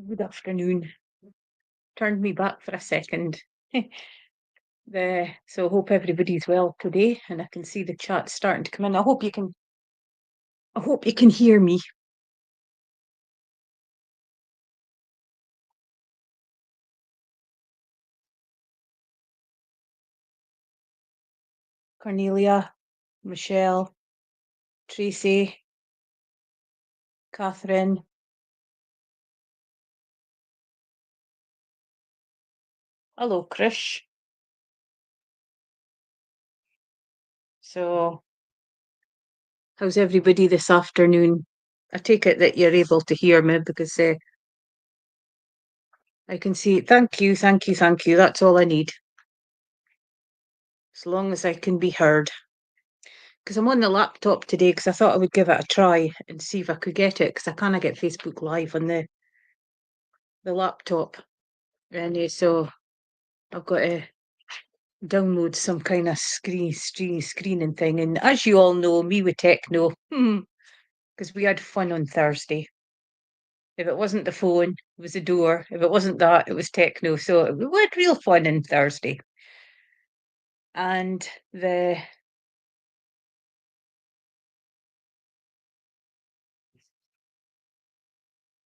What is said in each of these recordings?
Good afternoon. Turned me back for a second. So hope everybody's well today, and I can see the chat starting to come in. I hope you can hear me. Cornelia, Michelle, Tracy, Catherine. Hello, Krish. So how's everybody this afternoon? I take it that you're able to hear me because I can see. Thank you, thank you, thank you. That's all I need. As long as I can be heard. Because I'm on the laptop today because I thought I would give it a try and see if I could get it because I can't get Facebook Live on the laptop. And so I've got to download some kind of screening thing. And as you all know, me with techno, because we had fun on Thursday. If it wasn't the phone, it was the door. If it wasn't that, it was techno. So we had real fun on Thursday. And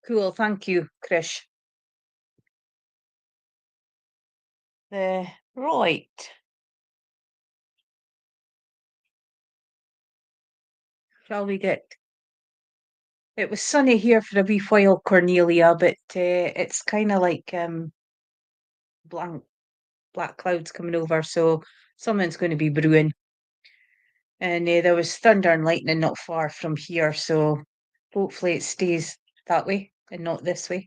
cool, thank you, Krish. Right. Shall we get? It was sunny here for a wee while, Cornelia, but it's kind of like black clouds coming over, so something's going to be brewing. And there was thunder and lightning not far from here, so hopefully it stays that way and not this way.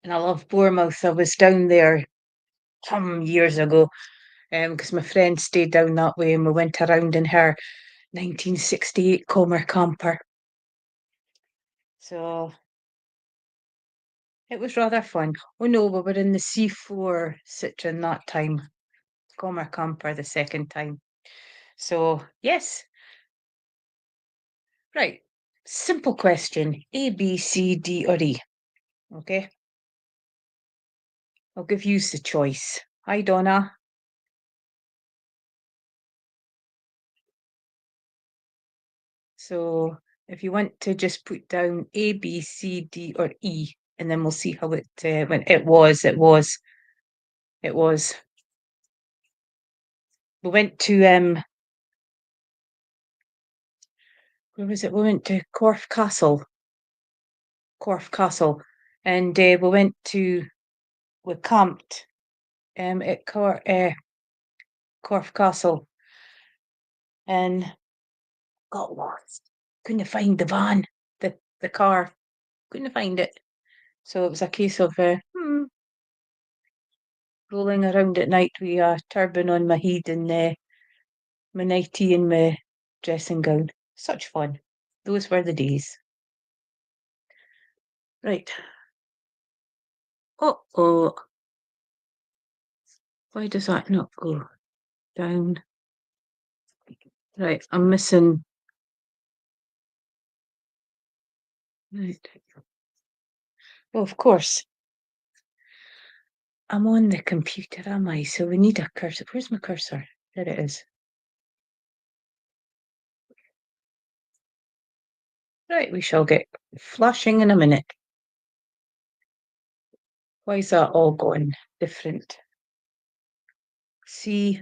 And I love Bournemouth. I was down there some years ago because my friend stayed down that way and we went around in her 1968 Comer camper. So it was rather fun. Oh no, we were in the C4 Citroen that time. Comer camper the second time. So yes. Right. Simple question. A, B, C, D, or E. Okay. I'll give you the choice. Hi, Donna. So if you want to just put down A, B, C, D, or E, and then we'll see how it went. It was. We went to where was it? We went to Corfe Castle. And we camped at Corfe Castle and got lost. Couldn't find the van, the car. Couldn't find it. So it was a case of rolling around at night with a turban on my head and my nightie and my dressing gown. Such fun. Those were the days. Right. Oh. Why does that not go down? Right, I'm missing. Right. Well, of course. I'm on the computer, am I? So we need a cursor. Where's my cursor? There it is. Right, we shall get flashing in a minute. Why is that all going different? See.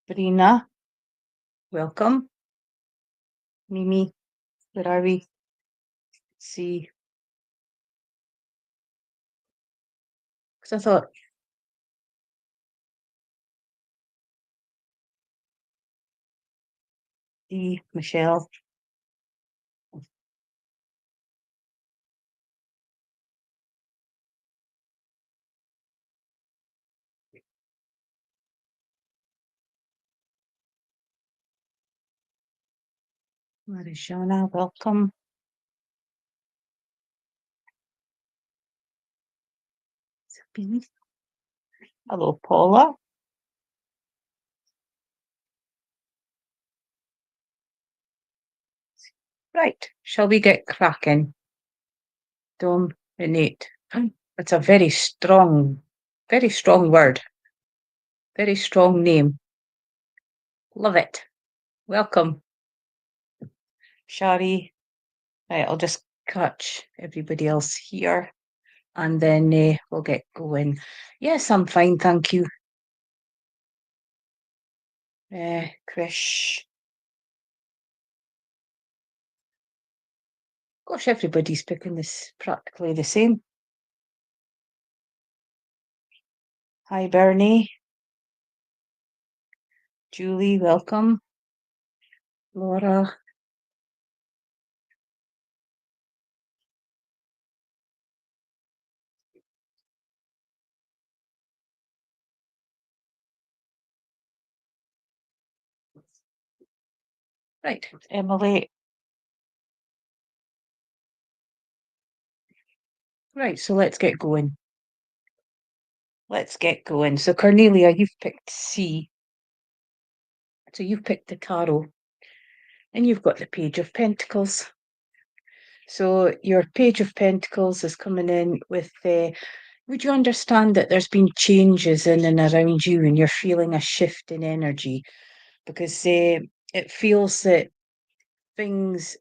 Brina, welcome. Mimi, where are we? See. Because I thought, see, Michelle. Marishana, welcome. Sabine. Hello, Paula. Right, shall we get cracking? Dominate. It's a very strong word, very strong name. Love it. Welcome, Shari. Right, I'll just catch everybody else here and then we'll get going. Yes, I'm fine, thank you. Krish. Gosh, everybody's picking this practically the same. Hi, Bernie. Julie, welcome. Laura. Right, Emily. Right, so let's get going. Let's get going. So, Cornelia, you've picked C. So, you've picked the tarot and you've got the Page of Pentacles. So, your Page of Pentacles is coming in with the. Would you understand that there's been changes in and around you and you're feeling a shift in energy? Because it feels that things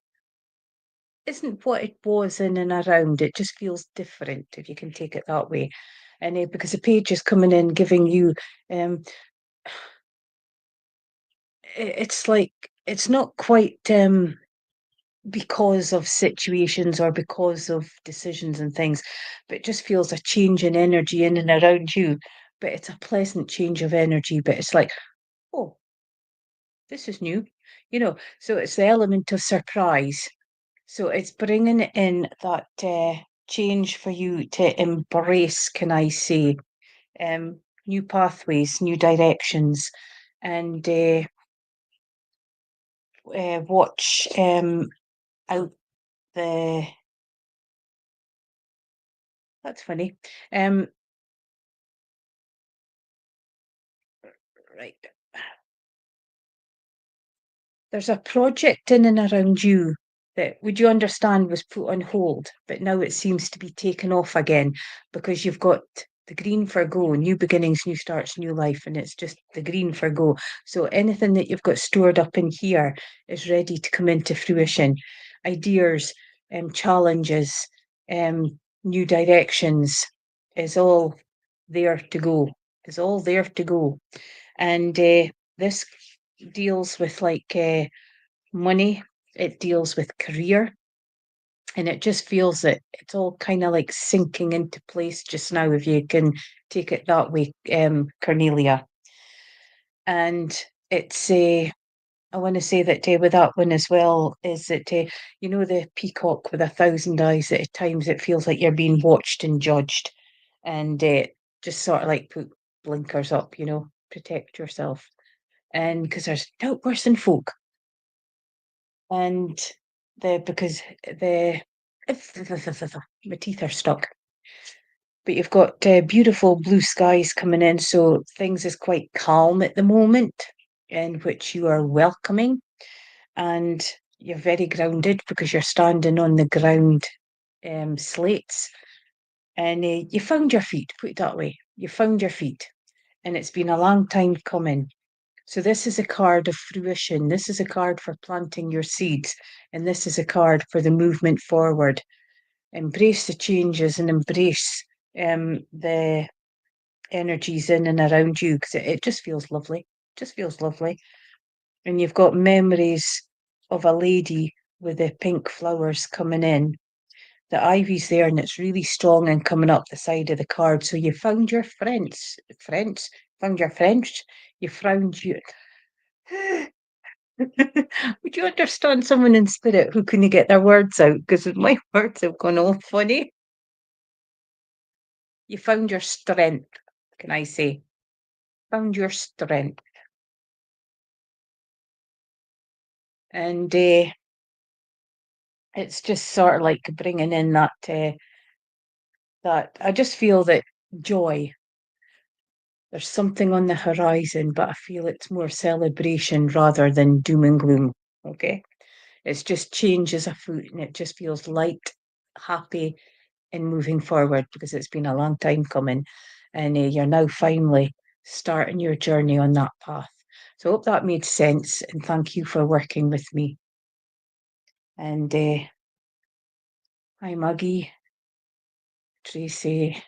isn't what it was in and around. It just feels different, if you can take it that way. And because the page is coming in, giving you, it's like it's not quite because of situations or because of decisions and things, but it just feels a change in energy in and around you. But it's a pleasant change of energy. But it's like, oh, this is new, So it's the element of surprise. So it's bringing in that change for you to embrace, can I say, new pathways, new directions, and watch out the. That's funny. Right. There's a project in and around you that, would you understand, was put on hold, but now it seems to be taken off again because you've got the green for go, new beginnings, new starts, new life, and it's just the green for go. So anything that you've got stored up in here is ready to come into fruition. Ideas, challenges, new directions is all there to go. Is all there to go. And this deals with like money, it deals with career, and it just feels that it's all kind of like sinking into place just now, if you can take it that way, Cornelia. And it's I want to say that with that one as well is that the peacock with 1,000 eyes. That at times it feels like you're being watched and judged, and just sort of like put blinkers up, protect yourself, and because there's no worse than folk. And because the my teeth are stuck. But you've got beautiful blue skies coming in, so things is quite calm at the moment, in which you are welcoming, and you're very grounded because you're standing on the ground slates, and you found your feet. Put it that way, you found your feet, and it's been a long time coming. So this is a card of fruition. This is a card for planting your seeds. And this is a card for the movement forward. Embrace the changes and embrace the energies in and around you, because it just feels lovely. Just feels lovely. And you've got memories of a lady with the pink flowers coming in. The ivy's there and it's really strong and coming up the side of the card. So you found your friends, found your friends, you found you. Would you understand someone in spirit who couldn't get their words out? Because my words have gone all funny. You found your strength, can I say? Found your strength. And it's just sort of like bringing in that I just feel that joy. There's something on the horizon, but I feel it's more celebration rather than doom and gloom. Okay. It's just changes afoot, and it just feels light, happy, and moving forward, because it's been a long time coming, and you're now finally starting your journey on that path. So I hope that made sense, and thank you for working with me. And hi, Maggie, Tracy,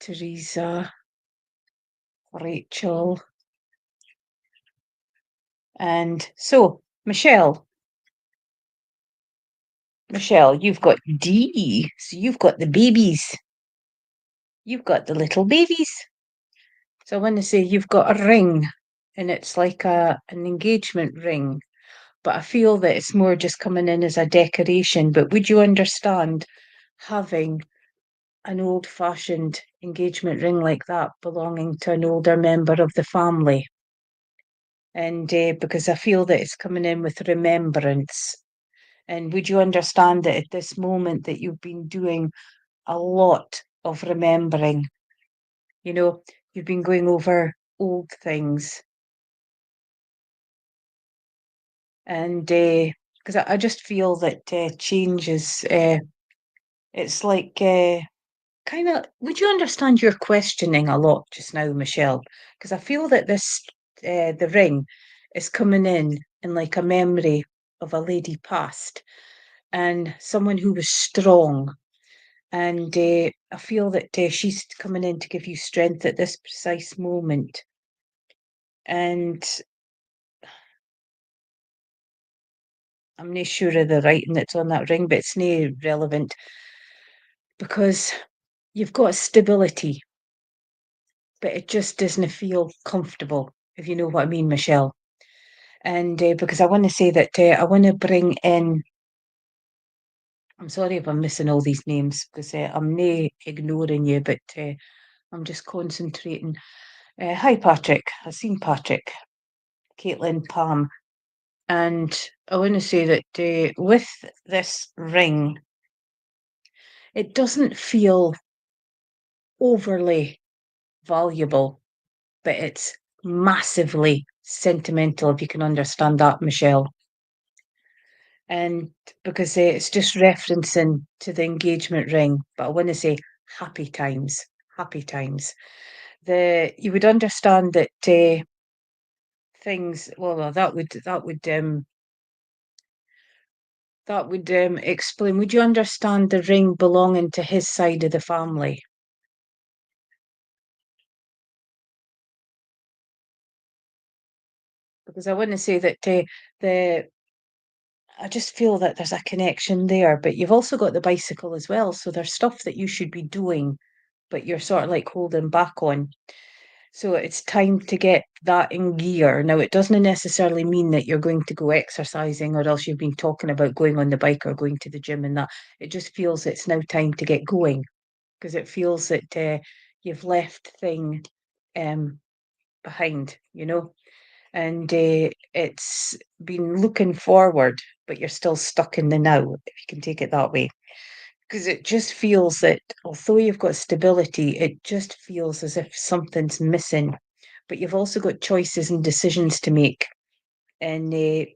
Teresa, Rachel. And so, Michelle, you've got D, so you've got the babies. You've got the little babies. So I want to say you've got a ring, and it's like an engagement ring, but I feel that it's more just coming in as a decoration. But would you understand having an old-fashioned engagement ring like that belonging to an older member of the family? And because I feel that it's coming in with remembrance. And would you understand that at this moment that you've been doing a lot of remembering? You know, you've been going over old things. And because I just feel that change is, it's like kind of, would you understand you're questioning a lot just now, Michelle? Because I feel that the ring is coming in like a memory of a lady past, and someone who was strong. And I feel that she's coming in to give you strength at this precise moment. And I'm not sure of the writing that's on that ring, but it's not relevant, because you've got stability, but it just doesn't feel comfortable, if you know what I mean, Michelle. And because I want to say that I want to bring in, I'm sorry if I'm missing all these names, because I'm not ignoring you, but I'm just concentrating. Hi, Patrick. I've seen Patrick, Caitlin, Pam. And I want to say that with this ring, it doesn't feel overly valuable, but it's massively sentimental, if you can understand that, Michelle. And because it's just referencing to the engagement ring, but I want to say happy times, happy times. You would understand that things. Well, that would explain. Would you understand the ring belonging to his side of the family? Because I want to say that the I just feel that there's a connection there, but you've also got the bicycle as well. So there's stuff that you should be doing, but you're sort of like holding back on. So it's time to get that in gear. Now, it doesn't necessarily mean that you're going to go exercising, or else you've been talking about going on the bike or going to the gym and that. It just feels it's now time to get going, because it feels that you've left thing um, behind, and it's been looking forward, but you're still stuck in the now, if you can take it that way. Because it just feels that although you've got stability, it just feels as if something's missing. But you've also got choices and decisions to make. And the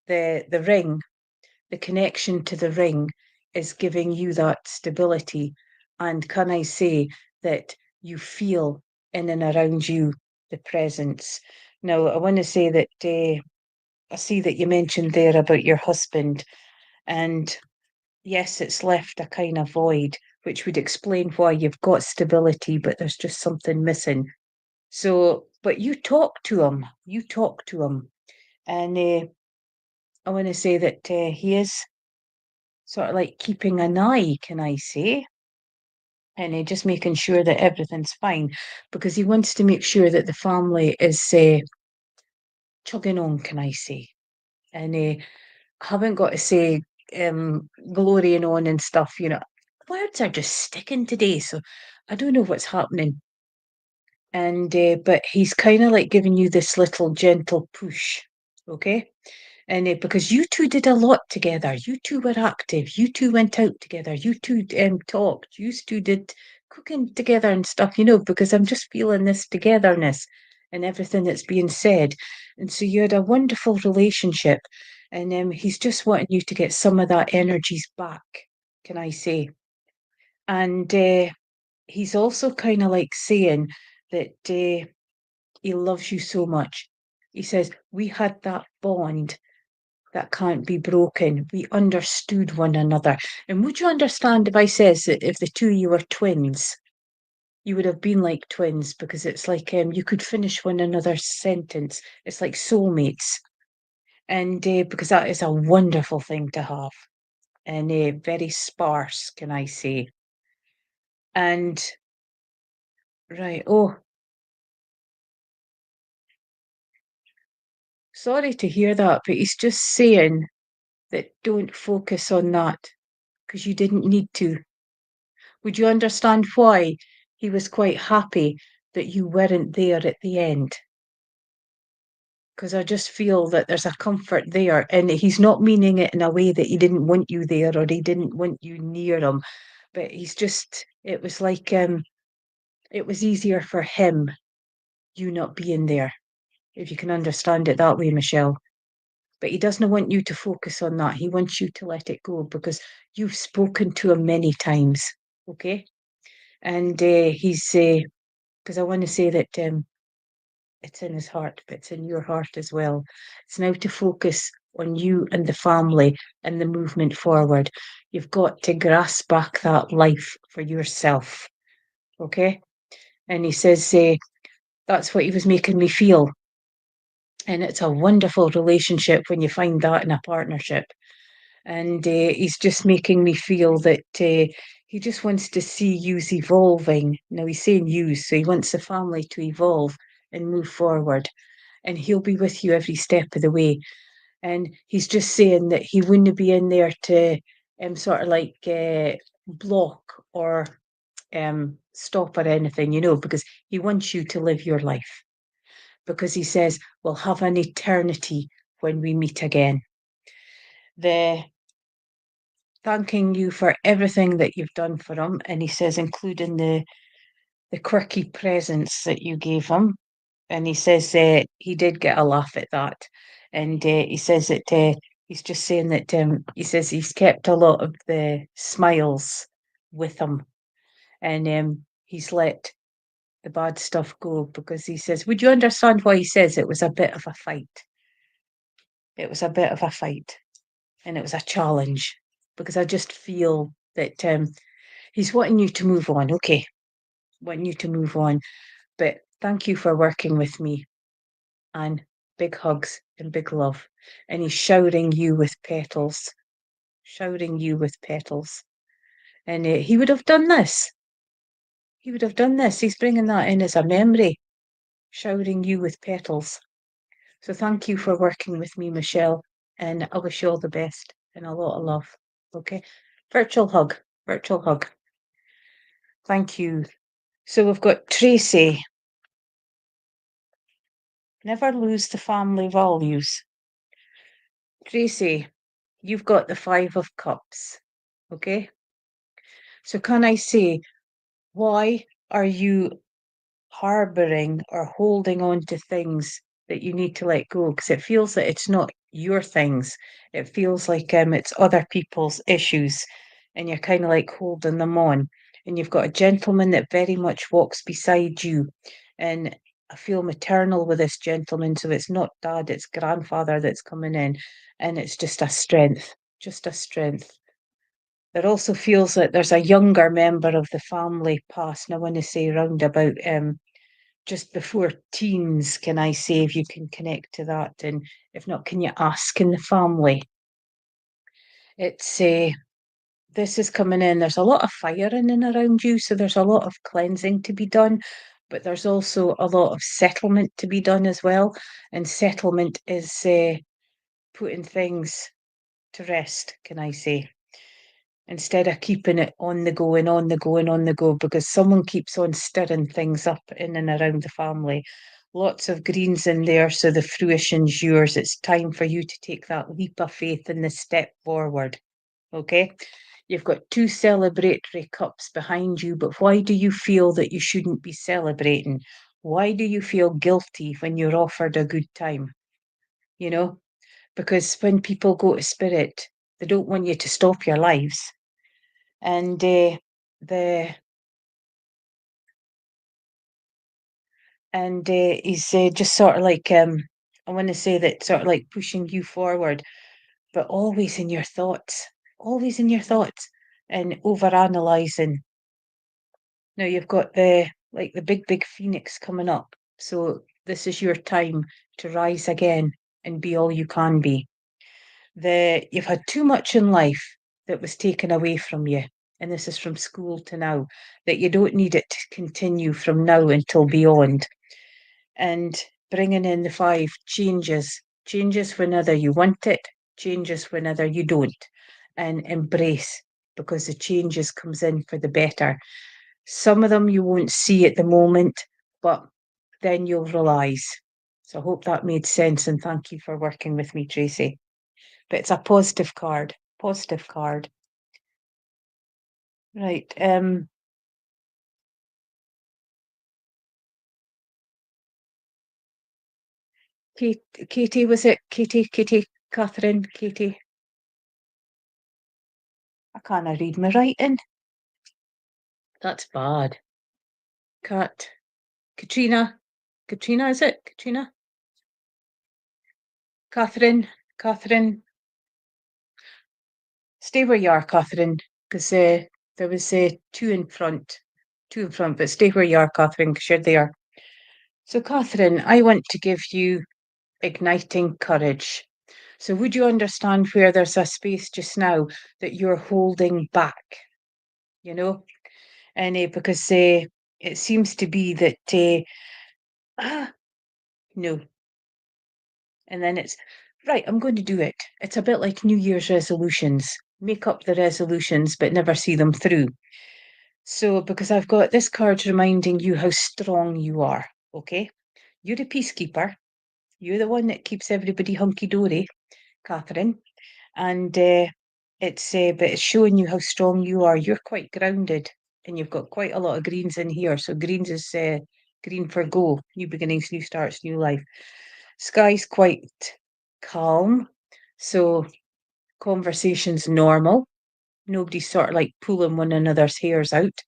ring, the connection to the ring, is giving you that stability. And can I say that you feel in and around you the presence? Now, I want to say that I see that you mentioned there about your husband, and yes, it's left a kind of void, which would explain why you've got stability, but there's just something missing. So, but you talk to him, and I want to say that he is sort of like keeping an eye, can I say? And just making sure that everything's fine, because he wants to make sure that the family is chugging on, can I say? And haven't got to say glorying on and stuff, Words are just sticking today, so I don't know what's happening. And but he's kind of like giving you this little gentle push, okay? And because you two did a lot together, you two were active, you two went out together, you two talked, you two did cooking together and stuff, because I'm just feeling this togetherness and everything that's being said. And so you had a wonderful relationship. And he's just wanting you to get some of that energies back, can I say? And he's also kind of like saying that he loves you so much. He says, we had that bond that can't be broken. We understood one another. And would you understand if I says that if the two of you were twins, you would have been like twins, because it's like you could finish one another's sentence. It's like soulmates. And because that is a wonderful thing to have, and very sparse, can I say? And right, oh, sorry to hear that, but he's just saying that don't focus on that because you didn't need to. Would you understand why he was quite happy that you weren't there at the end? Because I just feel that there's a comfort there, and he's not meaning it in a way that he didn't want you there or he didn't want you near him, but he's just, it was like it was easier for him, you not being there, if you can understand it that way, Michelle. But he doesn't want you to focus on that. He wants you to let it go because you've spoken to him many times, okay? And he's, because I want to say that it's in his heart, but it's in your heart as well. It's now to focus on you and the family and the movement forward. You've got to grasp back that life for yourself, okay? And he says, that's what he was making me feel. And it's a wonderful relationship when you find that in a partnership. And he's just making me feel that he just wants to see yous evolving. Now, he's saying yous, so he wants the family to evolve and move forward. And he'll be with you every step of the way. And he's just saying that he wouldn't be in there to sort of like block or stop or anything, because he wants you to live your life. Because he says, we'll have an eternity when we meet again. The thanking you for everything that you've done for him, and he says, including the quirky presents that you gave him. And he says he did get a laugh at that. And he says that he's just saying that he says he's kept a lot of the smiles with him, and he's let the bad stuff go because he says, would you understand why he says it was a bit of a fight? It was a bit of a fight, and it was a challenge, because I just feel that he's wanting you to move on. Okay, wanting you to move on. But thank you for working with me, and big hugs and big love. And he's showering you with petals, showering you with petals. And he would have done this. He would have done this. He's bringing that in as a memory, showering you with petals. So thank you for working with me, Michelle. And I wish you all the best and a lot of love. Okay. Virtual hug. Virtual hug. Thank you. So we've got Tracy. Never lose the family values. Tracy, you've got the 5 of Cups. Okay. So can I say, why are you harboring or holding on to things that you need to let go? Because it feels that it's not your things. It feels like it's other people's issues, and you're kind of like holding them on. And you've got a gentleman that very much walks beside you, and I feel maternal with this gentleman. So it's not dad, it's grandfather that's coming in, and it's just a strength, just a strength. There also feels like there's a younger member of the family passed, and I want to say round about just before teens. Can I say, if you can connect to that? And if not, can you ask in the family? It's this is coming in. There's a lot of fire in and around you, so there's a lot of cleansing to be done, but there's also a lot of settlement to be done as well. And settlement is putting things to rest, can I say? Instead of keeping it on the go and on the go and on the go, because someone keeps on stirring things up in and around the family. Lots of greens in there, so the fruition's yours. It's time for you to take that leap of faith and the step forward. Okay? You've got 2 celebratory cups behind you, but why do you feel that you shouldn't be celebrating? Why do you feel guilty when you're offered a good time? You know? because when people go to spirit, they don't want you to stop your lives. And the he's just sort of like I want to say that sort of like pushing you forward, but always in your thoughts, and over analyzing. Now you've got the big phoenix coming up, so this is your time to rise again and be all you can be. You've had too much in life that was taken away from you, and this is from school to now, that you don't need it to continue from now until beyond. And bringing in the 5 changes whenever you want it, changes whenever you don't, and embrace, because the changes comes in for the better. Some of them you won't see at the moment, but then you'll realize. So I hope that made sense, and thank you for working with me, Tracy. But it's a positive card. Positive card. Right. Katie, was it Katie, Catherine, Katie? I can't read my writing. That's bad. Katrina, is it? Katrina? Catherine, stay where you are, Catherine, because there was two in front, but stay where you are, Catherine, because you're there. So, Catherine, I want to give you igniting courage. So, would you understand where there's a space just now that you're holding back? You know, and because it seems to be that no, and then it's right, I'm going to do it. It's a bit like New Year's resolutions. Make up the resolutions, but never see them through. So, because I've got this card reminding you how strong you are, okay? You're a peacekeeper. You're the one that keeps everybody hunky dory, Catherine. And but it's showing you how strong you are. You're quite grounded, and you've got quite a lot of greens in here. So greens is green for go, new beginnings, new starts, new life. Sky's quite calm, so conversation's normal. Nobody's sort of like pulling one another's hairs out.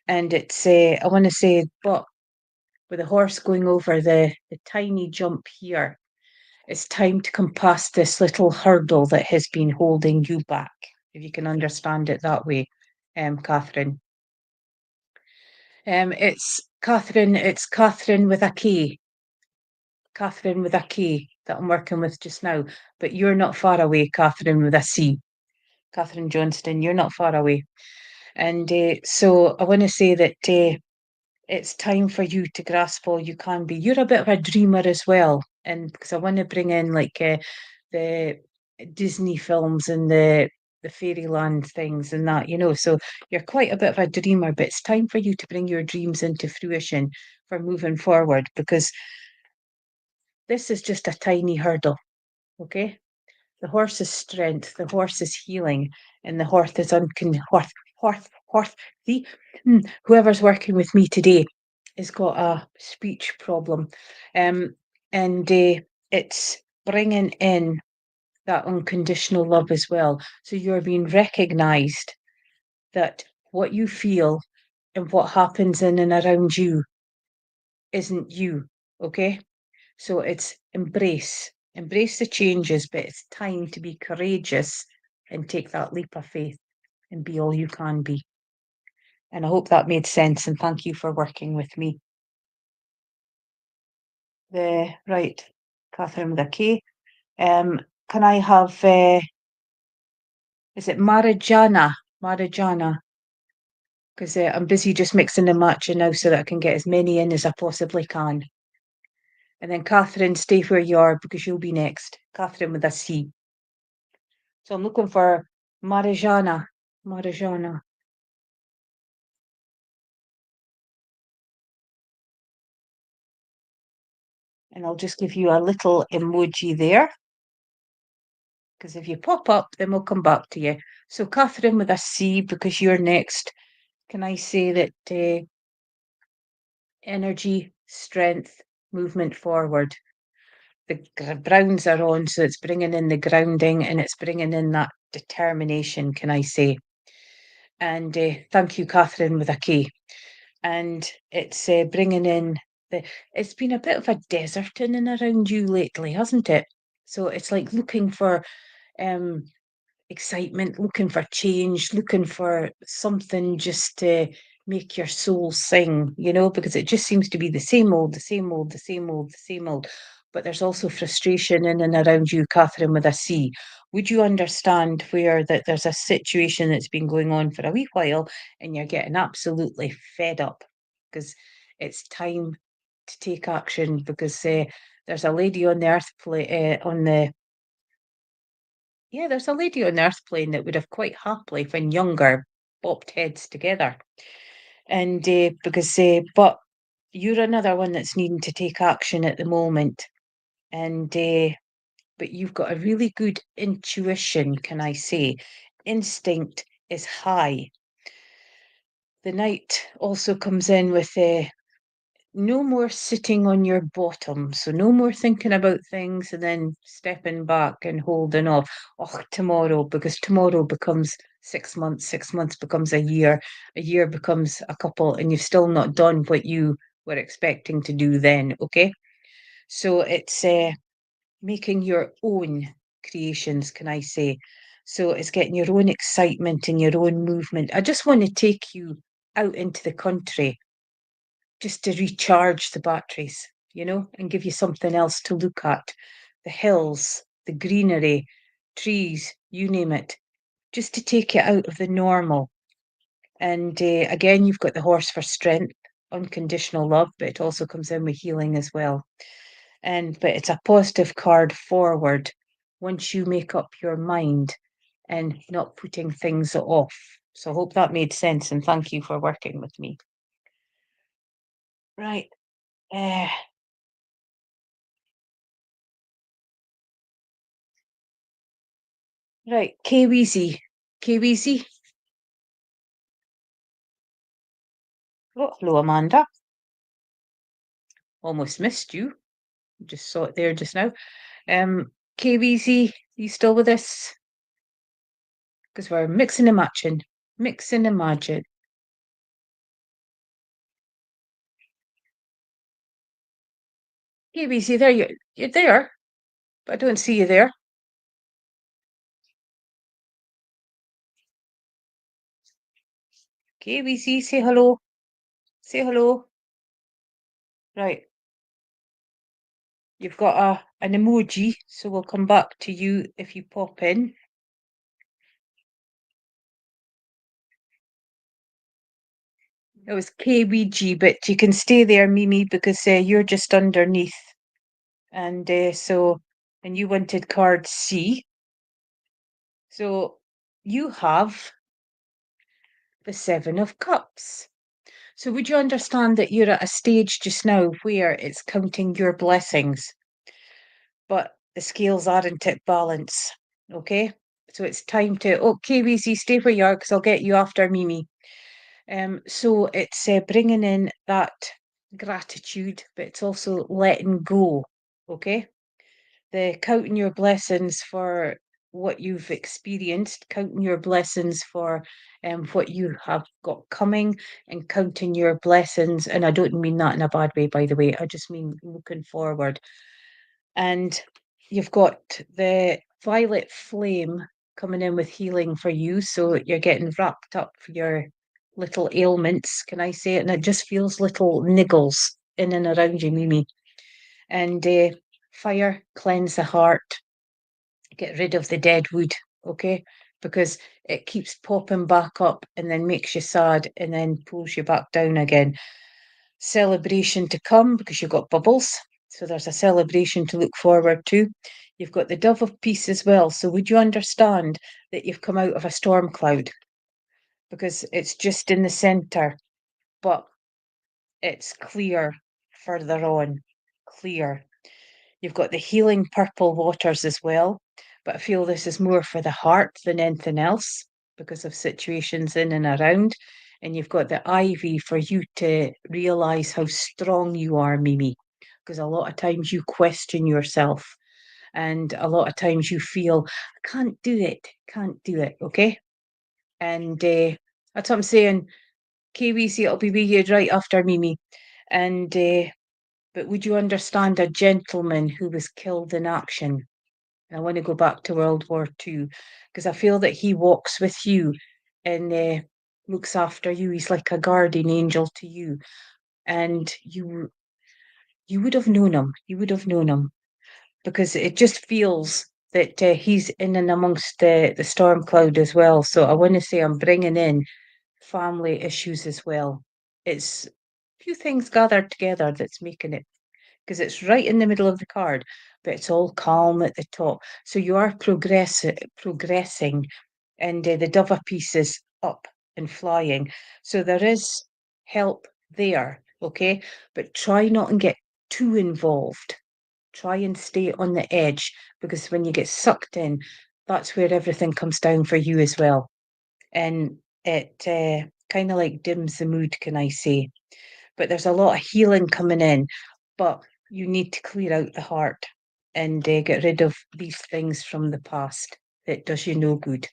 And it's I want to say, but with the horse going over the tiny jump here, it's time to come past this little hurdle that has been holding you back, if you can understand it that way, Catherine. It's Catherine with a K. Catherine with a K that I'm working with just now. But you're not far away, Catherine with a C. Catherine Johnston, you're not far away. And so I want to say that it's time for you to grasp all you can be. You're a bit of a dreamer as well. And because I want to bring in like the Disney films and the fairyland things and that, so you're quite a bit of a dreamer, but it's time for you to bring your dreams into fruition for moving forward, because this is just a tiny hurdle, okay? The horse's strength, the horse's healing, and the horse is horse. See, whoever's working with me today has got a speech problem, and it's bringing in that unconditional love as well. So you're being recognised that what you feel and what happens in and around you isn't you, okay? So it's embrace the changes, but it's time to be courageous and take that leap of faith and be all you can be. And I hope that made sense, and thank you for working with me. Right, Catherine with a K. Can I have is it Marijana? Marijana. Because I'm busy just mixing and matching now so that I can get as many in as I possibly can. And then Catherine, stay where you are because you'll be next. Catherine with a C. So I'm looking for Marijana. Marijana. And I'll just give you a little emoji there, because if you pop up, then we'll come back to you. So Catherine with a C, because you're next. Can I say that energy, strength, movement forward? the browns are on, so it's bringing in the grounding and it's bringing in that determination, can I say? And thank you, Catherine, with a K. And it's bringing in it's been a bit of a desert in and around you lately, hasn't it? So it's like looking for um excitement, looking for change, looking for something just to make your soul sing, because it just seems to be the same old, the same old, the same old, the same old. But there's also frustration in and around you, Catherine, with a C. Would you understand where that there's a situation that's been going on for a wee while and you're getting absolutely fed up because it's time to take action because there's a lady on the earth on the yeah, there's a lady on the earth plane that would have quite happily, when younger, bopped heads together. And but you're another one that's needing to take action at the moment. And but you've got a really good intuition, can I say? Instinct is high. The knight also comes in with no more sitting on your bottom. So no more thinking about things and then stepping back and holding off. Oh, tomorrow, because tomorrow becomes 6 months, 6 months becomes a year becomes a couple, and you've still not done what you were expecting to do then. Okay. So it's making your own creations, can I say? So it's getting your own excitement and your own movement. I just want to take you out into the country just to recharge the batteries, and give you something else to look at. The hills, the greenery, trees, you name it, just to take it out of the normal. And again, you've got the horse for strength, unconditional love, but it also comes in with healing as well. But it's a positive card forward once you make up your mind and not putting things off. So I hope that made sense, and thank you for working with me. Right. Uh, right. KWZ. KWZ. Oh, hello, Amanda. Almost missed you. Just saw it there just now. KWZ, you still with us? Because we're mixing and matching. Mixing and matching. KWZ, there you're there, but I don't see you there. KWZ, say hello. Say hello. Right. You've got an emoji, so we'll come back to you if you pop in. It was KWG, but you can stay there, Mimi, because you're just underneath. And and you wanted card C. So you have the Seven of Cups. So would you understand that you're at a stage just now where it's counting your blessings, but the scales aren't at balance? Okay. So it's time to, KBC, stay where you are because I'll get you after Mimi. So it's bringing in that gratitude, but it's also letting go. Okay. The counting your blessings for what you've experienced, counting your blessings for what you have got coming, and counting your blessings. And I don't mean that in a bad way, by the way. I just mean looking forward. And you've got the violet flame coming in with healing for you. So you're getting wrapped up for your little ailments, can I say it? And it just feels little niggles in and around you, Mimi. And fire, cleanse the heart, get rid of the dead wood, okay? Because it keeps popping back up and then makes you sad and then pulls you back down again. Celebration to come because you've got bubbles. So there's a celebration to look forward to. You've got the dove of peace as well. So would you understand that you've come out of a storm cloud? Because it's just in the center, but it's clear further on. Clear. You've got the healing purple waters as well, but I feel this is more for the heart than anything else because of situations in and around. And you've got the ivy for you to realize how strong you are, Mimi. because a lot of times you question yourself, and a lot of times you feel, I can't do it, okay? And that's what I'm saying. KBC, it'll be with you right after Mimi. And but would you understand a gentleman who was killed in action? I want to go back to World War II because I feel that he walks with you and looks after you. He's like a guardian angel to you, and you would have known him. You would have known him because it just feels that he's in and amongst the storm cloud as well. So I want to say I'm bringing in family issues as well. It's a few things gathered together that's making it, because it's right in the middle of the card, but it's all calm at the top. So you are progressing, and the Dova piece is up and flying. So there is help there, okay? But try not and get too involved. Try and stay on the edge, because when you get sucked in, that's where everything comes down for you as well. And it kind of like dims the mood, can I say? But there's a lot of healing coming in, but you need to clear out the heart and get rid of these things from the past that does you no good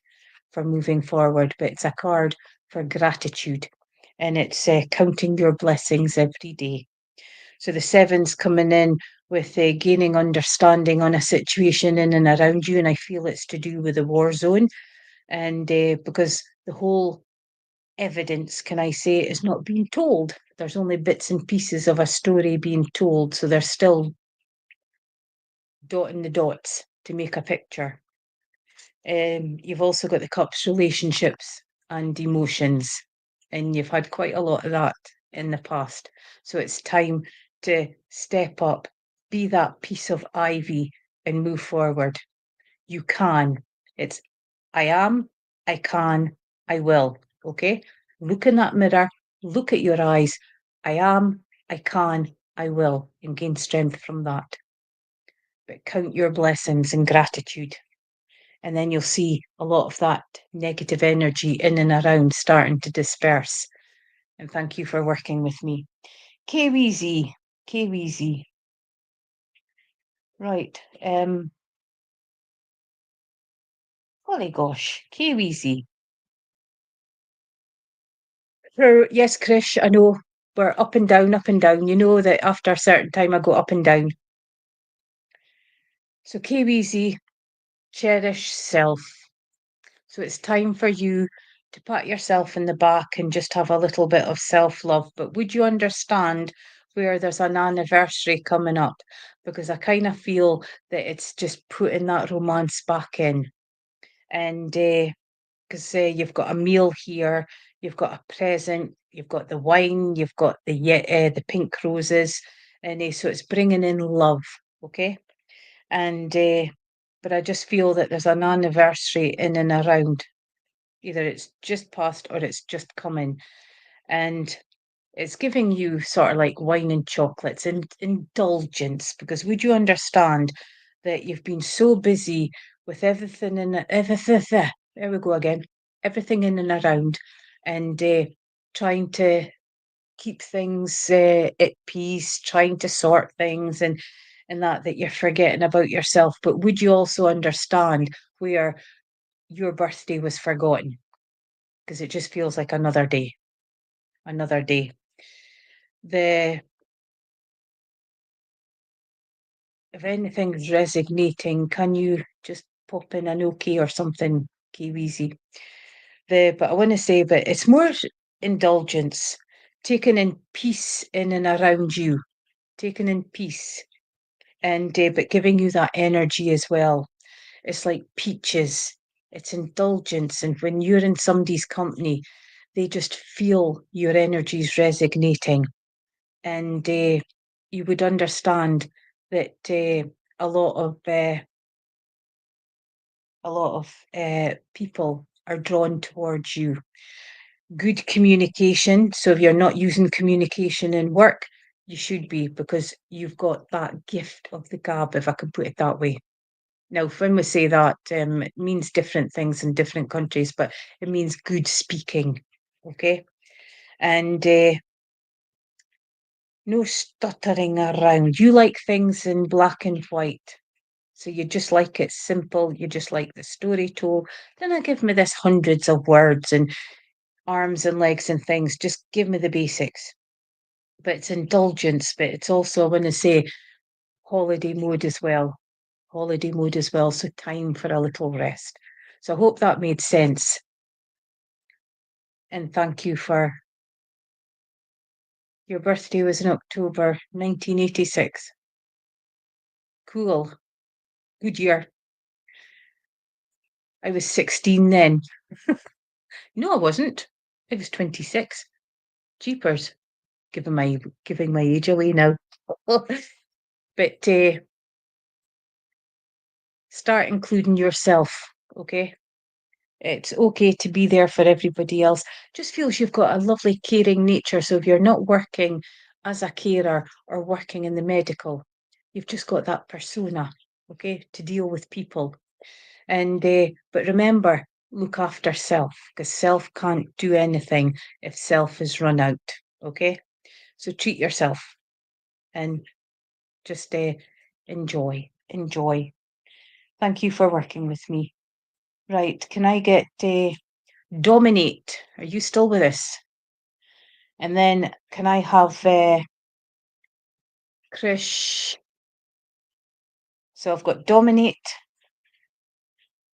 for moving forward. But it's a card for gratitude, and it's counting your blessings every day. So the seven's coming in with gaining understanding on a situation in and around you, and I feel it's to do with the war zone, and because the whole evidence, can I say, is not being told. There's only bits and pieces of a story being told, so they're still dotting the dots to make a picture. You've also got the cups, relationships and emotions, and you've had quite a lot of that in the past. So it's time to step up, be that piece of ivy, and move forward. You can. It's I am, I can, I will. Okay? Look in that mirror, look at your eyes. I am, I can, I will, and gain strength from that. But count your blessings and gratitude. And then you'll see a lot of that negative energy in and around starting to disperse. And thank you for working with me. K-Weezy, K-Weezy. Right. Holy gosh, K-Weezy. Yes, Krish, I know we're up and down, up and down. You know that after a certain time I go up and down. So KBZ, cherish self. So it's time for you to pat yourself in the back and just have a little bit of self-love. But would you understand where there's an anniversary coming up? Because I kind of feel that it's just putting that romance back in. And because you've got a meal here, you've got a present, you've got the wine, you've got the pink roses, and so it's bringing in love, okay? And but I just feel that there's an anniversary in and around. Either it's just past or it's just coming, and it's giving you sort of like wine and chocolates and indulgence. Because would you understand that you've been so busy with everything in everything? There we go again. Everything in and around, and trying to keep things at peace, trying to sort things, and that you're forgetting about yourself. But would you also understand where your birthday was forgotten? Because it just feels like another day, another day. The If anything's resonating, can you just pop in an okay or something, Kiwizi? But I want to say, but it's more indulgence, taking in peace in and around you, taking in peace, and but giving you that energy as well. It's like peaches. It's indulgence, and when you're in somebody's company, they just feel your energy's resonating, and you would understand that a lot of people are drawn towards you. Good communication. So if you're not using communication in work, you should be, because you've got that gift of the gab, if I could put it that way. Now, when we say that, it means different things in different countries, but it means good speaking. Okay. And No stuttering around. You like things in black and white. So you just like it simple. You just like the story told. Then I give me this hundreds of words and arms and legs and things. Just give me the basics. But it's indulgence, but it's also, I want to say, holiday mode as well. Holiday mode as well. So time for a little rest. So I hope that made sense. And thank you for your birthday was in October 1986. Cool. Good year. I was 16 then. No, I wasn't. I was 26. Jeepers. Giving my age away now. But start including yourself, okay? It's okay to be there for everybody else. Just feels you've got a lovely caring nature. So if you're not working as a carer or working in the medical, you've just got that persona, okay, to deal with people. And but remember, look after self, because self can't do anything if self is run out. Okay, so treat yourself and just enjoy. Thank you for working with me. Right, can I get Dominate? Are you still with us? And then can I have Krish? So I've got Dominate,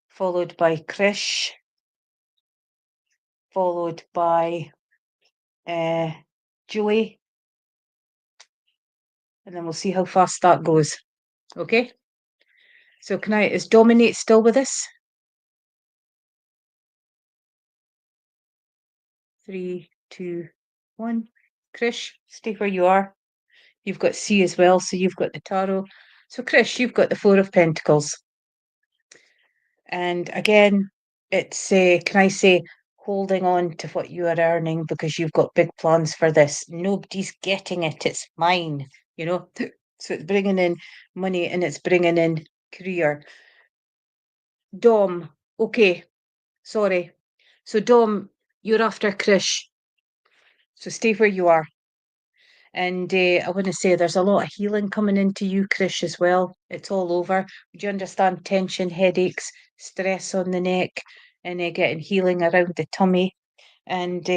followed by Krish, followed by Julie, and then we'll see how fast that goes. Okay. So is Dominate still with us? 3, 2, 1. Krish, stay where you are. You've got C as well, so you've got the tarot. So Krish, you've got the Four of Pentacles. And again, it's can I say holding on to what you are earning because you've got big plans for this. Nobody's getting it. It's mine, you know. So it's bringing in money and it's bringing in career. Dom, okay, sorry. So Dom, you're after Krish. So stay where you are. And I want to say there's a lot of healing coming into you, Krish, as well. It's all over. Would you understand tension, headaches, stress on the neck, and getting healing around the tummy? And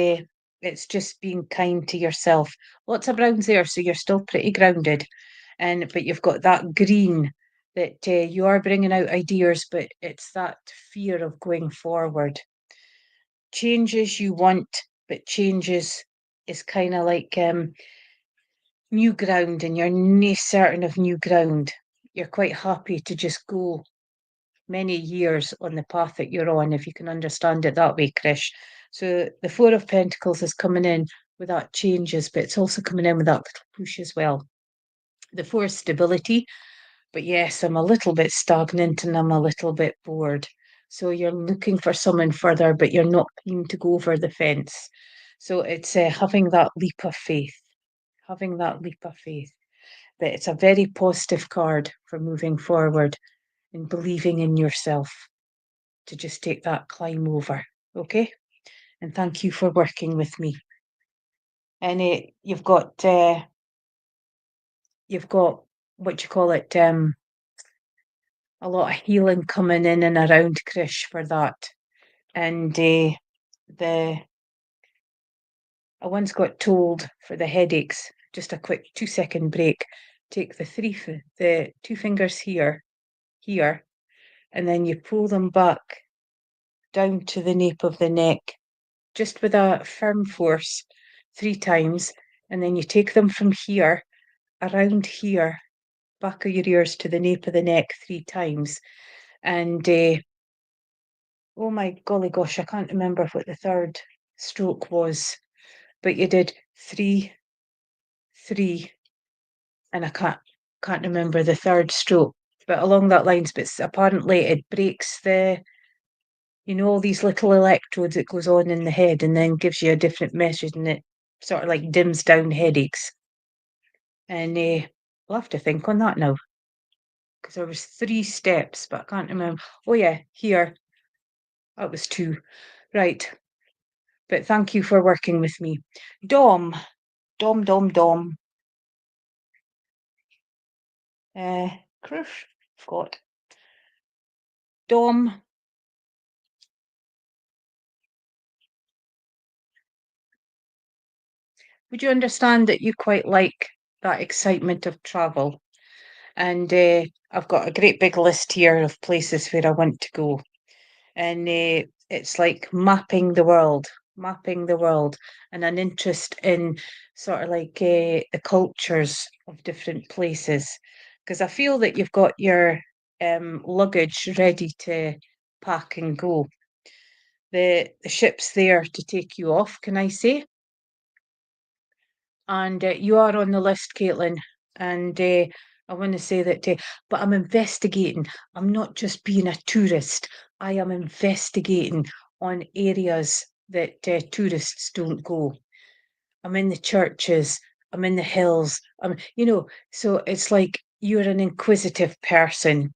it's just being kind to yourself. Lots of browns there, so you're still pretty grounded. But you've got that green that you are bringing out ideas, but it's that fear of going forward. Changes you want, but changes is kind of like new ground, and you're nae certain of new ground. You're quite happy to just go many years on the path that you're on, if you can understand it that way, Krish. So the Four of Pentacles is coming in with that changes, but it's also coming in with that little push as well. The Four is stability, but yes, I'm a little bit stagnant and I'm a little bit bored. So you're looking for someone further, but you're not keen to go over the fence. So it's having that leap of faith, having that leap of faith. But it's a very positive card for moving forward and believing in yourself to just take that climb over. Okay. And thank you for working with me. And you've got what you call it, a lot of healing coming in and around Krish for that. And I once got told for the headaches, just a quick 2-second break, take the two fingers here, and then you pull them back down to the nape of the neck, just with a firm force 3 times, and then you take them from here, around here, back of your ears to the nape of the neck 3 times. And oh my golly gosh, I can't remember what the third stroke was, but you did 3, 3, and I can't remember the third stroke, but along that lines. But apparently it breaks all these little electrodes that goes on in the head and then gives you a different message, and it sort of like dims down headaches. And I'll have to think on that now, because there was 3 steps, but I can't remember. Oh yeah, here. That was 2. Right. But thank you for working with me. Dom. Crush, got Dom. Would you understand that you quite like that excitement of travel? And I've got a great big list here of places where I want to go. And it's like mapping the world, and an interest in sort of like the cultures of different places. Because I feel that you've got your luggage ready to pack and go. The ship's there to take you off, can I say? And you are on the list, Caitlin. And I want to say that, but I'm investigating. I'm not just being a tourist. I am investigating on areas that tourists don't go. I'm in the churches. I'm in the hills. So it's like you're an inquisitive person.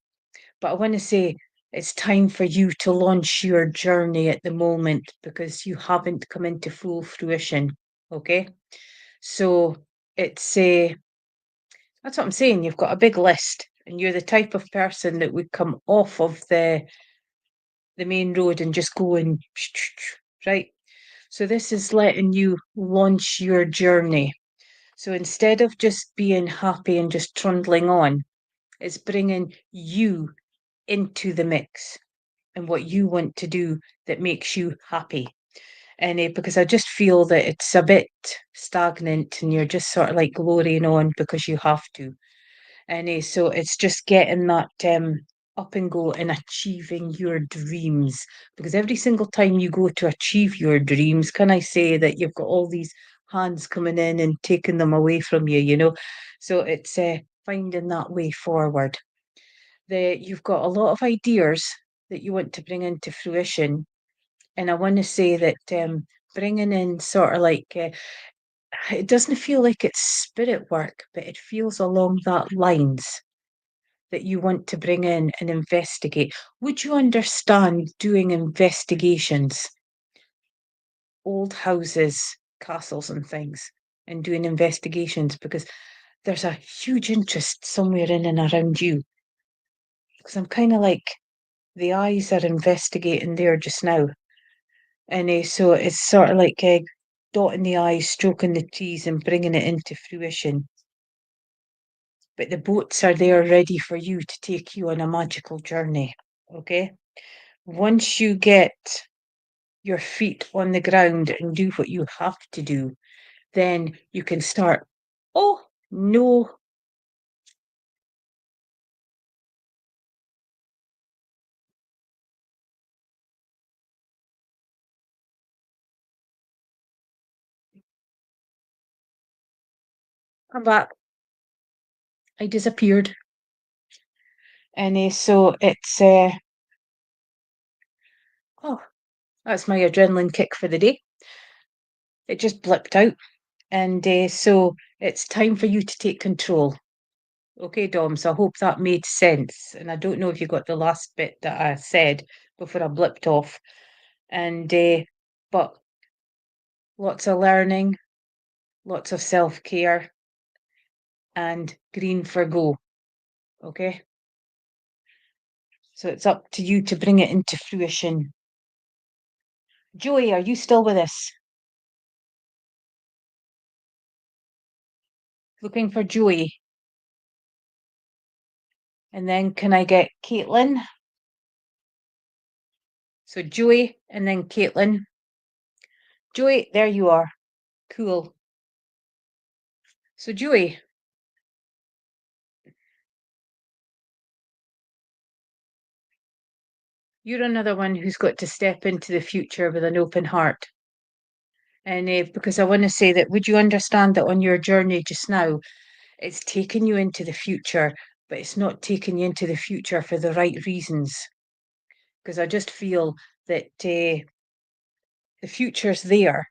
But I want to say it's time for you to launch your journey at the moment because you haven't come into full fruition. Okay. So it's that's what I'm saying. You've got a big list, and you're the type of person that would come off of the main road and just go and right. So this is letting you launch your journey. So instead of just being happy and just trundling on, it's bringing you into the mix and what you want to do that makes you happy. And because I just feel that it's a bit stagnant and you're just sort of like glorying on because you have to. And so it's just getting that up and go and achieving your dreams. Because every single time you go to achieve your dreams, can I say that you've got all these hands coming in and taking them away from you? So it's finding that way forward. You've got a lot of ideas that you want to bring into fruition, and I want to say that bringing in sort of like it doesn't feel like it's spirit work, but it feels along that lines that you want to bring in and investigate. Would you understand doing investigations, old houses, castles, and things, and doing investigations because there's a huge interest somewhere in and around you? Because I'm kind of like the eyes are investigating there just now. And so it's sort of like dotting the I's, stroking the T's, and bringing it into fruition. But the boats are there ready for you to take you on a magical journey. Okay. Once you get your feet on the ground and do what you have to do, then you can start. Oh, no, I'm back. I disappeared. And so it's, oh, that's my adrenaline kick for the day. It just blipped out. And so it's time for you to take control. Okay, Dom, so I hope that made sense. And I don't know if you got the last bit that I said before I blipped off. And but lots of learning, lots of self-care, and green for go. Okay. So it's up to you to bring it into fruition. Joey, are you still with us? Looking for Joey. And then can I get Caitlin? So Joey and then Caitlin. Joey, there you are. Cool. So Joey, you're another one who's got to step into the future with an open heart. And because I want to say that, would you understand that on your journey just now, it's taking you into the future, but it's not taking you into the future for the right reasons? Because I just feel that the future's there,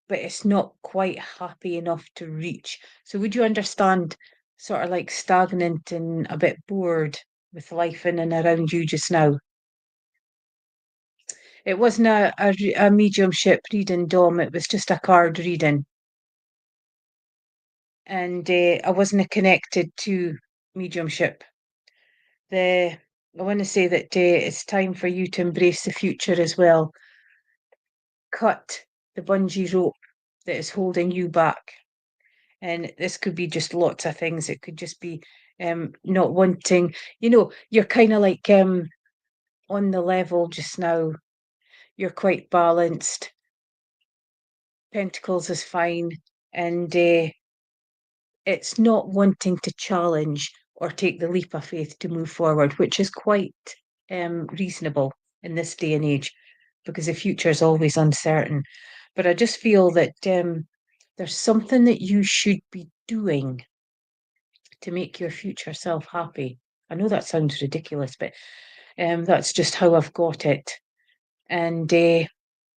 but it's not quite happy enough to reach. So would you understand sort of like stagnant and a bit bored with life in and around you just now? It wasn't a mediumship reading, Dom. It was just a card reading. And I wasn't connected to. mediumship. I want to say that it's time for you to embrace the future as well. Cut the bungee rope that is holding you back. And this could be just lots of things. It could just be not wanting, you're kind of like on the level just now. You're quite balanced. Pentacles is fine. And it's not wanting to challenge or take the leap of faith to move forward, which is quite reasonable in this day and age, because the future is always uncertain. But I just feel that there's something that you should be doing to make your future self happy. I know that sounds ridiculous, but that's just how I've got it. And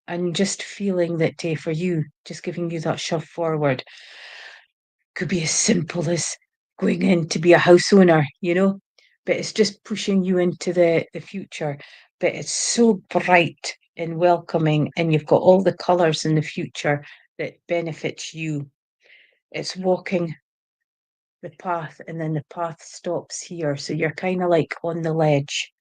I'm just feeling that for you, just giving you that shove forward could be as simple as going in to be a house owner, but it's just pushing you into the future. But it's so bright and welcoming, and you've got all the colours in the future that benefits you. It's walking the path, and then the path stops here. So you're kind of like on the ledge.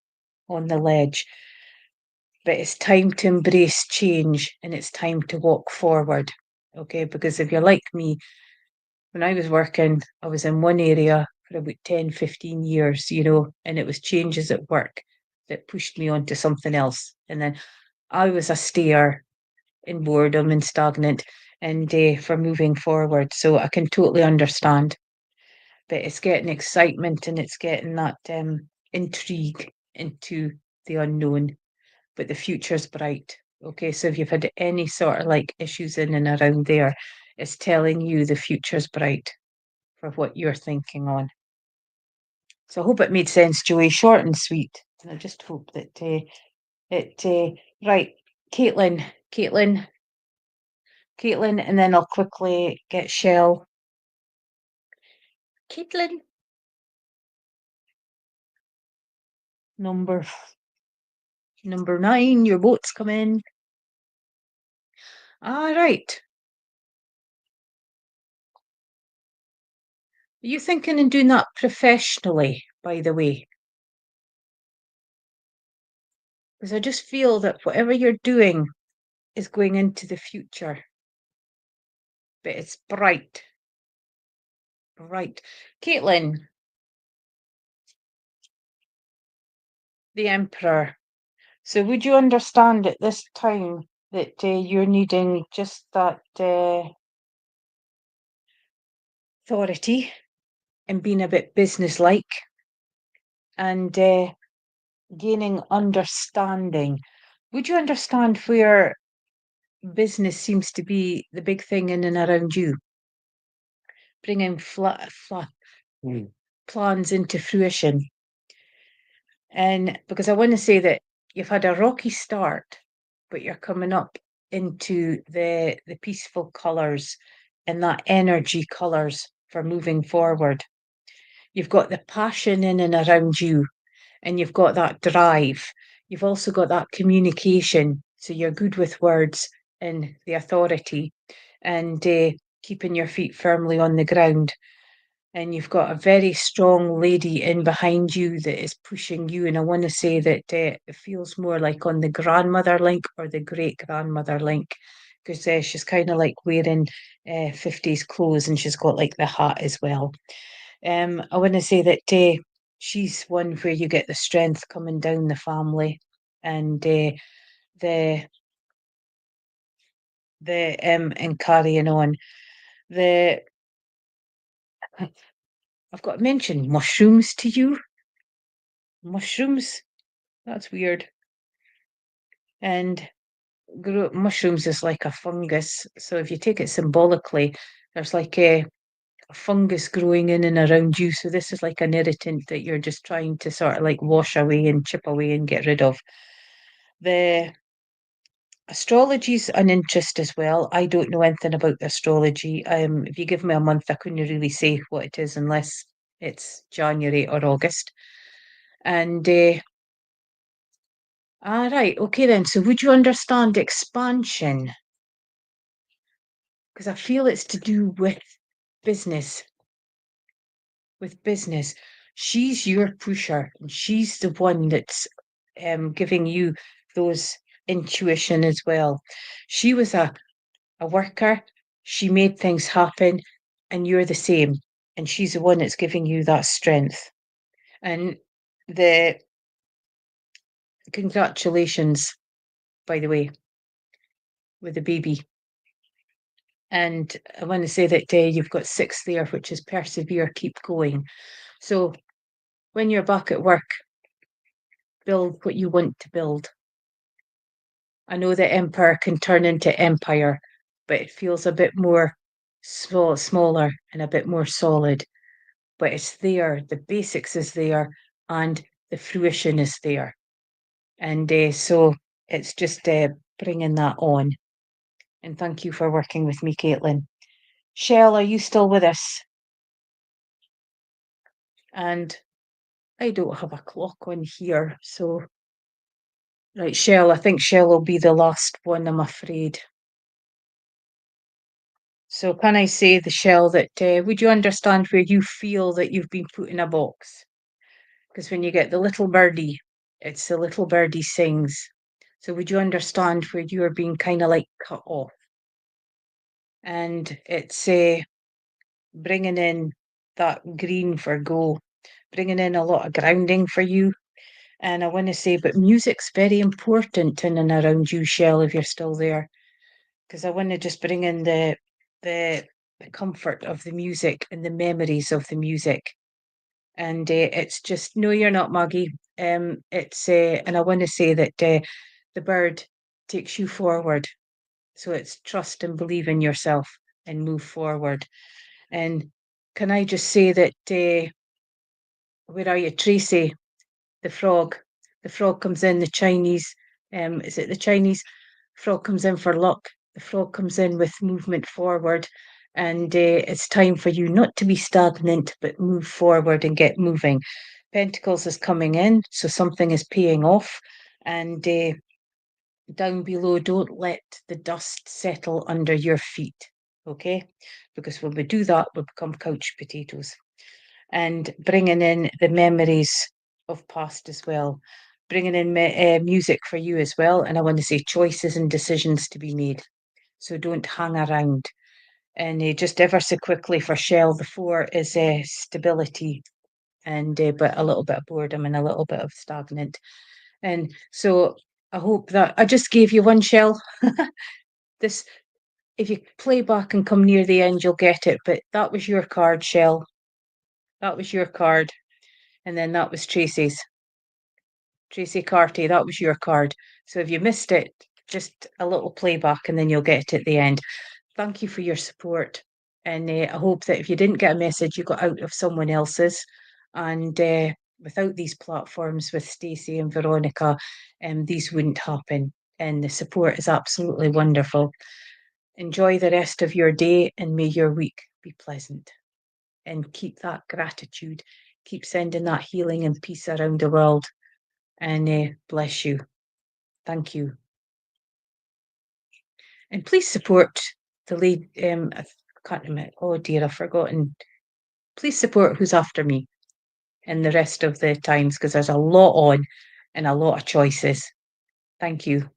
But it's time to embrace change, and it's time to walk forward. Okay, because if you're like me, when I was working, I was in one area for about 10, 15 years, and it was changes at work that pushed me on to something else. And then I was a stayer in boredom and stagnant and for moving forward. So I can totally understand. But it's getting excitement and it's getting that intrigue into the unknown. But the future's bright. Okay, so if you've had any sort of like issues in and around there, it's telling you the future's bright for what you're thinking on. So I hope it made sense, Joey. Short and sweet. And I just hope that right, Caitlin, and then I'll quickly get Shell. Caitlin, number 9, your boat's come in. All right. Are you thinking and doing that professionally, by the way? Because I just feel that whatever you're doing is going into the future. But it's bright. Right. Caitlin, the Emperor. So would you understand at this time that you're needing just that authority and being a bit businesslike and gaining understanding? Would you understand where business seems to be the big thing in and around you? Bringing plans into fruition. And because I want to say that you've had a rocky start, but you're coming up into the peaceful colours and that energy colours for moving forward. You've got the passion in and around you, and you've got that drive. You've also got that communication, so you're good with words and the authority, and keeping your feet firmly on the ground. And you've got a very strong lady in behind you that is pushing you. And I want to say that it feels more like on the grandmother link or the great grandmother link, because she's kind of like wearing 50s clothes and she's got like the hat as well. I want to say that she's one where you get the strength coming down the family and the and carrying on. I've got to mention mushrooms to you. Mushrooms, that's weird. And mushrooms is like a fungus. So if you take it symbolically, there's like a fungus growing in and around you. So this is like an irritant that you're just trying to sort of like wash away and chip away and get rid of. The astrology's an interest as well. I don't know anything about the astrology. If you give me a month, I couldn't really say what it is unless it's January or August. And right, okay then. So would you understand expansion? Because I feel it's to do with business. She's your pusher, and she's the one that's giving you those intuition as well. She was a worker, she made things happen, and you're the same. And she's the one that's giving you that strength. And the congratulations, by the way, with the baby. And I want to say that you've got 6 there, which is persevere, keep going. So when you're back at work, build what you want to build. I know that empire can turn into empire, but it feels a bit more smaller and a bit more solid. But it's there, the basics is there, and the fruition is there. And so it's just bringing that on. And thank you for working with me, Caitlin. Shell, are you still with us? And I don't have a clock on here, so right, Shell, I think Shell will be the last one, I'm afraid. So can I say, the Shell, that would you understand where you feel that you've been put in a box? Because when you get the little birdie, it's the little birdie sings. So would you understand where you are being kind of like cut off? And it's bringing in that green for go, bringing in a lot of grounding for you. And I want to say, but music's very important in and around you, Shell, if you're still there, because I want to just bring in the comfort of the music and the memories of the music. And it's just, no, you're not, Maggie. It's and I want to say that the bird takes you forward. So it's trust and believe in yourself and move forward. And can I just say that where are you, Tracy? The frog. The frog comes in, the Chinese, is it the Chinese? Frog comes in for luck. The frog comes in with movement forward. And it's time for you not to be stagnant, but move forward and get moving. Pentacles is coming in, so something is paying off. And down below, don't let the dust settle under your feet, okay? Because when we do that, we become couch potatoes. And bringing in the memories of past as well, bringing in music for you as well. And I want to say choices and decisions to be made. So don't hang around. And just ever so quickly for Shell, the 4 is stability, and but a little bit of boredom and a little bit of stagnant. And so I hope that I just gave you one, Shell. This, if you play back and come near the end, you'll get it. But that was your card, Shell. That was your card. And then that was Tracy's. Tracy Carty, that was your card. So if you missed it, just a little playback and then you'll get it at the end. Thank you for your support. And I hope that if you didn't get a message, you got out of someone else's. And without these platforms with Stacey and Veronica, these wouldn't happen. And the support is absolutely wonderful. Enjoy the rest of your day, and may your week be pleasant. And keep that gratitude. Keep sending that healing and peace around the world. And bless you. Thank you. And please support the lead. I can't remember. Oh dear, I've forgotten. Please support Who's After Me in the rest of the times, because there's a lot on and a lot of choices. Thank you.